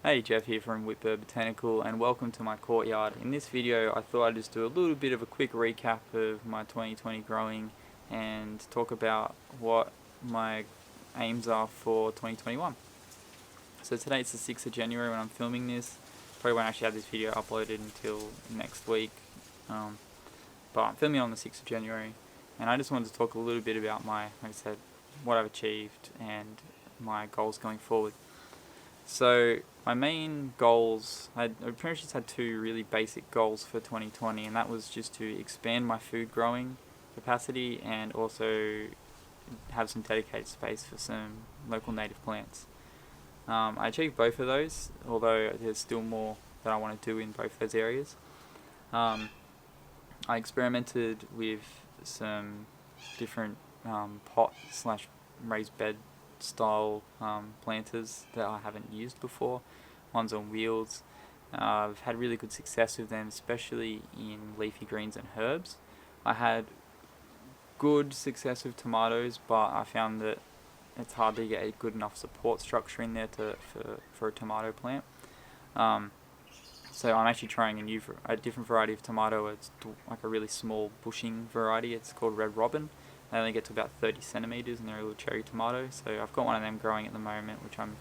Hey, Jeff here from Whipbird Botanical, and welcome to my courtyard. In this video I thought I'd just do a little bit of a quick recap of my 2020 growing and talk about what my aims are for 2021. So today it's the 6th of January when I'm filming this. Probably won't actually have this video uploaded until next week, but I'm filming on the 6th of January, and I just wanted to talk a little bit about like I said, what I've achieved and my goals going forward. So my main goals, I pretty much just had two really basic goals for 2020, and that was just to expand my food growing capacity and also have some dedicated space for some local native plants. I achieved both of those, although there's still more that I want to do in both those areas. I experimented with some different pot slash raised bed style planters that I haven't used before. One's on wheels. I've had really good success with them, especially in leafy greens and herbs. I had good success with tomatoes, but I found that it's hard to get a good enough support structure in there for a tomato plant. So I'm actually trying a different variety of tomato. It's like a really small bushing variety. It's called Red Robin. They only get to about 30 centimeters, and they're a little cherry tomato. So I've got one of them growing at the moment, which I'm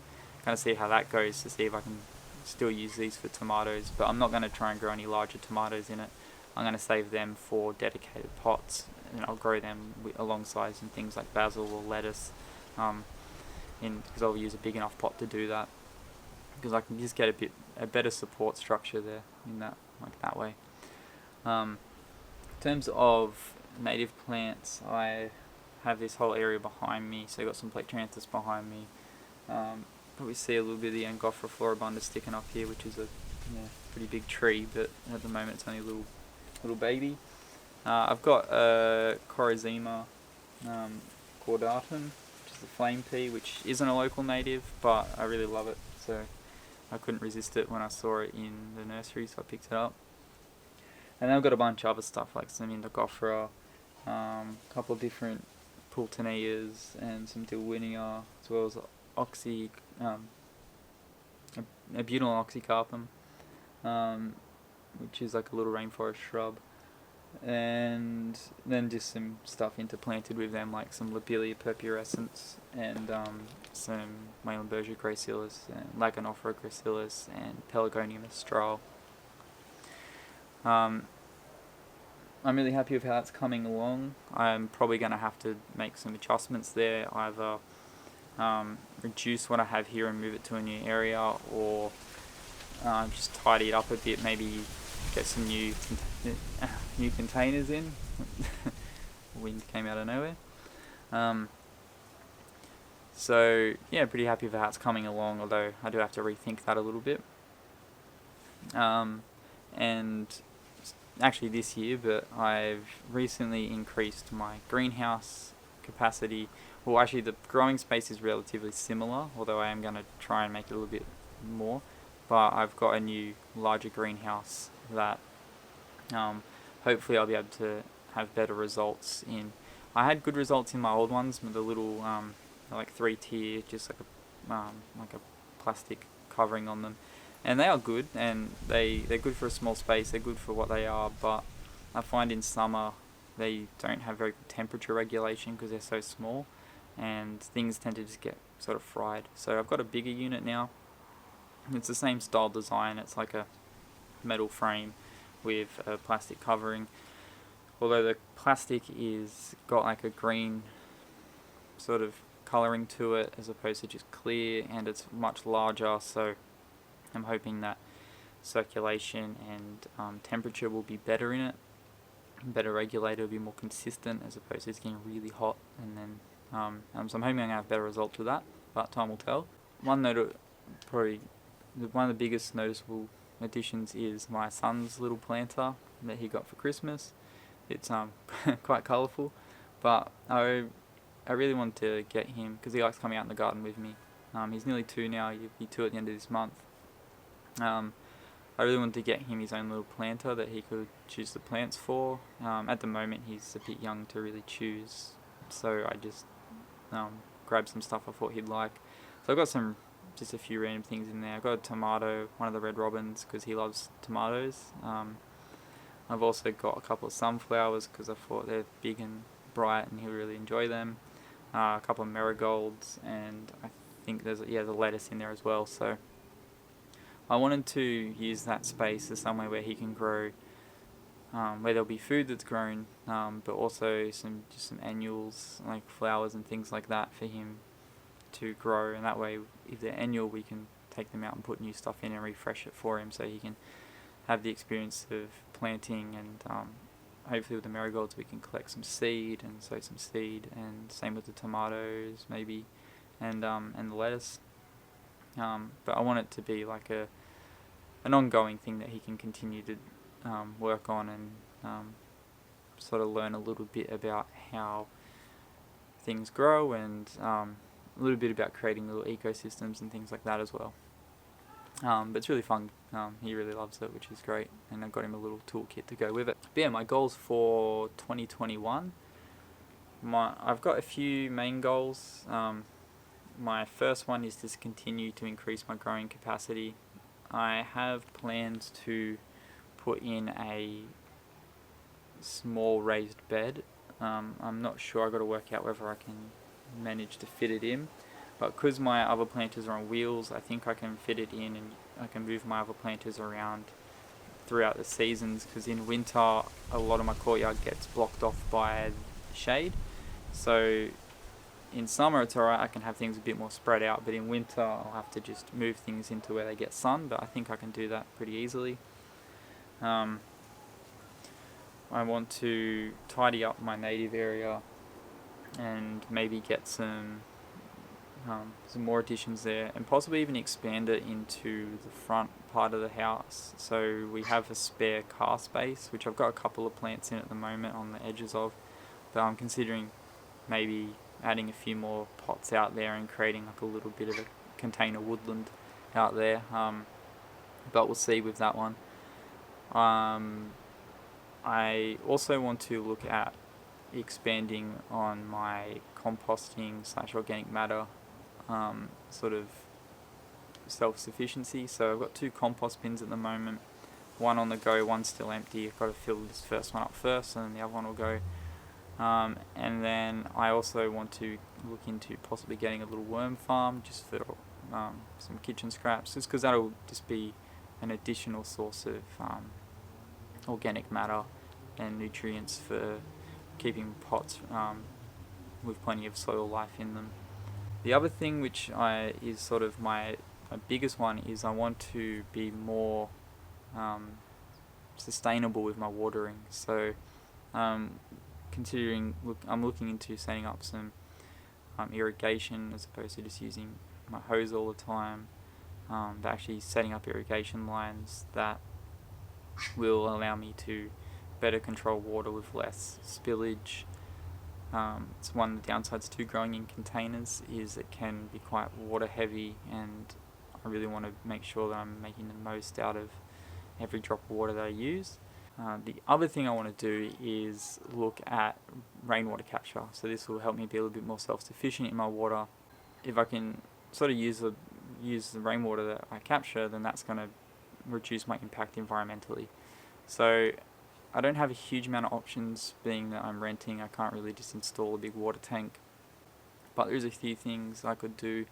going to see how that goes to see if I can still use these for tomatoes. But I'm not going to try and grow any larger tomatoes in it. I'm going to save them for dedicated pots, and I'll grow them alongside some things like basil or lettuce, because I'll use a big enough pot to do that. Because I can just get a better support structure there in that way. In terms of native plants, I have this whole area behind me, so I've got some Plectranthus behind me. Probably see a little bit of the Angophora floribunda sticking up here, which is a pretty big tree, but at the moment it's only a little baby. I've got a Corazima caudatum, which is the flame pea, which isn't a local native, but I really love it, so I couldn't resist it when I saw it in the nursery, so I picked it up. And then I've got a bunch of other stuff like some Indogophora, a couple of different Pultoneas and some Dilwinia, as well as a butyl oxycarpum, which is like a little rainforest shrub. And then just some stuff interplanted with them, like some Lobelia purpurescens and some Maelenbergia gracilis and Laganophora gracilis and Pelargonium astral. I'm really happy with how it's coming along. I'm probably going to have to make some adjustments there, either reduce what I have here and move it to a new area, or just tidy it up a bit, maybe get some new containers in. Wind came out of nowhere. So yeah, pretty happy with how it's coming along, although I do have to rethink that a little bit. And actually this year, but I've recently increased my greenhouse capacity. Well, actually the growing space is relatively similar, although I am going to try and make it a little bit more. But I've got a new larger greenhouse that hopefully I'll be able to have better results in. I had good results in my old ones with the little like 3-tier, just like a plastic covering on them, and they are good, and they're good for a small space. They're good for what they are, but I find in summer they don't have very good temperature regulation because they're so small, and things tend to just get sort of fried. So I've got a bigger unit now. It's the same style design. It's like a metal frame with a plastic covering, although the plastic is got like a green sort of colouring to it as opposed to just clear, and it's much larger, so I'm hoping that circulation and temperature will be better in it, better regulated, will be more consistent as opposed to just getting really hot, and then so I'm hoping I'm going to have better results with that, but time will tell. One of the biggest noticeable additions is my son's little planter that he got for Christmas. It's quite colourful, but I really want to get him, because he likes coming out in the garden with me. He's nearly 2 now, he'll be 2 at the end of this month. I really want to get him his own little planter that he could choose the plants for. At the moment he's a bit young to really choose, so I just grabbed some stuff I thought he'd like. So I've got some just a few random things in there. I've got a tomato, one of the red robins, because he loves tomatoes. I've also got a couple of sunflowers because I thought they're big and bright and he'll really enjoy them. A couple of marigolds, and I think there's the lettuce in there as well. So I wanted to use that space as somewhere where he can grow, where there'll be food that's grown, but also some annuals like flowers and things like that for him to grow. And that way, if they're annual, we can take them out and put new stuff in and refresh it for him, so he can have the experience of planting. And hopefully with the marigolds we can collect some seed and sow some seed, and same with the tomatoes maybe, and the lettuce. But I want it to be like an ongoing thing that he can continue to work on, and sort of learn a little bit about how things grow, and a little bit about creating little ecosystems and things like that as well. But it's really fun. He really loves it, which is great, and I've got him a little toolkit to go with it. But yeah, my goals for 2021. I've got a few main goals. My first one is to continue to increase my growing capacity. I have plans to put in a small raised bed. I'm not sure. I've got to work out whether I can manage to fit it in. But because my other planters are on wheels, I think I can fit it in, and I can move my other planters around throughout the seasons, because in winter a lot of my courtyard gets blocked off by shade. So in summer it's alright, I can have things a bit more spread out, but in winter I'll have to just move things into where they get sun, but I think I can do that pretty easily. I want to tidy up my native area and maybe get some more additions there, and possibly even expand it into the front part of the house. So we have a spare car space, which I've got a couple of plants in at the moment on the edges of, but I'm considering maybe adding a few more pots out there and creating like a little bit of a container woodland out there, but we'll see with that one. I also want to look at expanding on my composting / organic matter sort of self-sufficiency. So I've got 2 compost bins at the moment, one on the go, one's still empty. I've got to fill this first one up first, and then the other one will go. And then I also want to look into possibly getting a little worm farm just for some kitchen scraps, just because that'll just be an additional source of organic matter and nutrients for keeping pots with plenty of soil life in them. The other thing which is sort of my biggest one is I want to be more sustainable with my watering. So I'm looking into setting up some irrigation as opposed to just using my hose all the time, but actually setting up irrigation lines that will allow me to better control water with less spillage. It's one of the downsides to growing in containers is it can be quite water heavy, and I really want to make sure that I'm making the most out of every drop of water that I use. The other thing I want to do is look at rainwater capture. So this will help me be a little bit more self-sufficient in my water. If I can sort of use the rainwater that I capture, then that's going to reduce my impact environmentally. So I don't have a huge amount of options, being that I'm renting. I can't really just install a big water tank, but there's a few things I could do.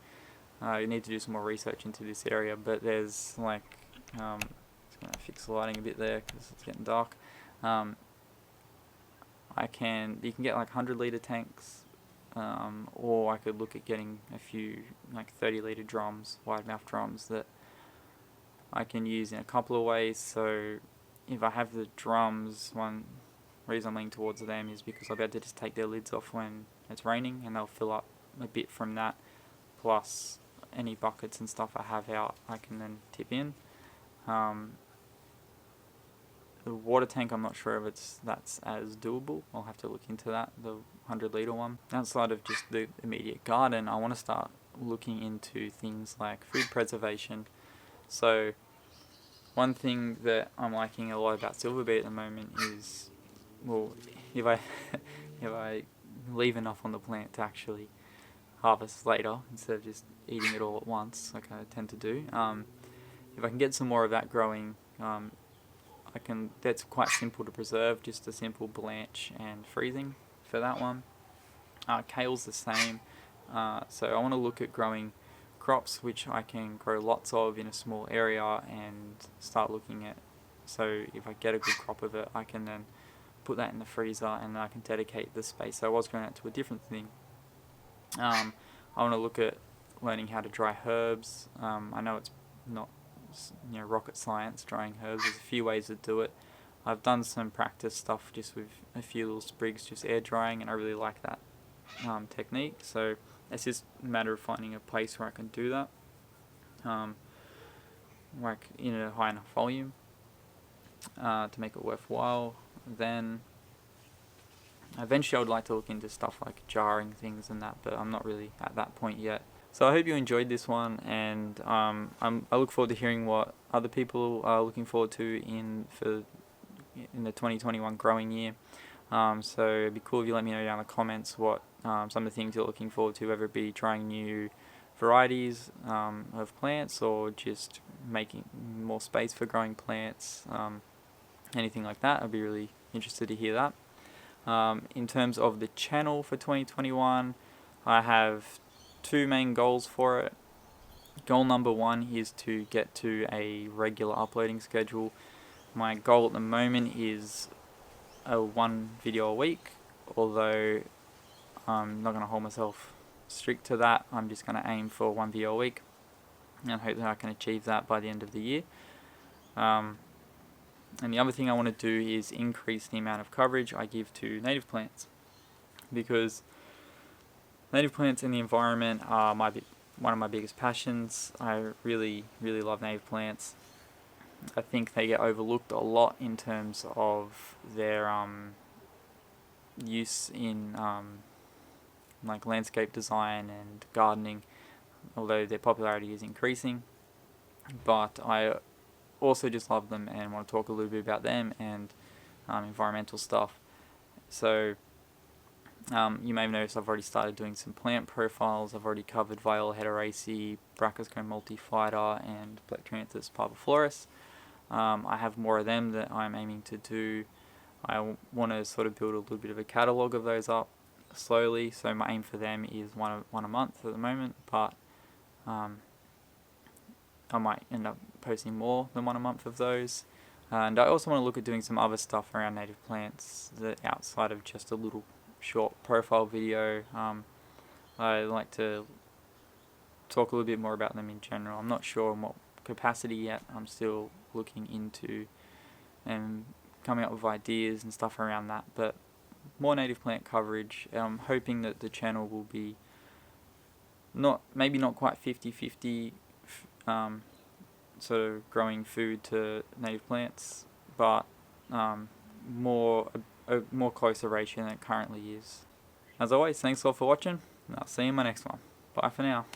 I need to do some more research into this area, but there's like just going to fix the lighting a bit there because it's getting dark. You can get like 100-litre tanks, or I could look at getting a few like 30-litre drums, wide mouth drums, that I can use in a couple of ways. So if I have the drums, one reason I'm leaning towards them is because I'll be able to just take their lids off when it's raining, and they'll fill up a bit from that, plus any buckets and stuff I have out I can then tip in. The water tank, I'm not sure if that's as doable. I'll have to look into that, the 100-litre one. Outside of just the immediate garden, I want to start looking into things like food preservation. So one thing that I'm liking a lot about Silverbeet at the moment is, well, if I leave enough on the plant to actually harvest later instead of just eating it all at once, like I tend to do. If I can get some more of that growing, that's quite simple to preserve, just a simple blanch and freezing for that one. Kale's the same. So I want to look at growing crops which I can grow lots of in a small area and start looking at. So if I get a good crop of it, I can then put that in the freezer and I can dedicate the space so I was growing it to a different thing. I want to look at learning how to dry herbs. I know it's not rocket science drying herbs. There's a few ways to do it. I've done some practice stuff just with a few little sprigs, just air drying, and I really like that technique. So it's just a matter of finding a place where I can do that, like in a high enough volume to make it worthwhile. Then eventually I would like to look into stuff like jarring things and that, but I'm not really at that point yet. So I hope you enjoyed this one, and I look forward to hearing what other people are looking forward to in the 2021 growing year. So it'd be cool if you let me know down in the comments what some of the things you're looking forward to, whether it be trying new varieties of plants or just making more space for growing plants, anything like that. I'd be really interested to hear that. In terms of the channel for 2021, I have two main goals for it. Goal number one is to get to a regular uploading schedule. My goal at the moment is one video a week, although I'm not going to hold myself strict to that. I'm just going to aim for one video a week and hope that I can achieve that by the end of the year. And the other thing I want to do is increase the amount of coverage I give to native plants, because native plants in the environment are one of my biggest passions. I really, really love native plants. I think they get overlooked a lot in terms of their use in like landscape design and gardening, although their popularity is increasing. But I also just love them and want to talk a little bit about them and environmental stuff. So you may have noticed I've already started doing some plant profiles. I've already covered Viola hederaceae, Brachyscome multifida, and Plectranthus parviflorus. I have more of them that I'm aiming to do. I want to sort of build a little bit of a catalogue of those up slowly, so my aim for them is one a month at the moment, but I might end up posting more than one a month of those. And I also want to look at doing some other stuff around native plants that outside of just a little short profile video. I like to talk a little bit more about them in general. I'm not sure in what capacity yet. I'm still looking into and coming up with ideas and stuff around that, but more native plant coverage. I'm hoping that the channel will be maybe not quite 50-50 sort of growing food to native plants, but a more closer ratio than it currently is. As always, thanks all for watching, and I'll see you in my next one. Bye for now.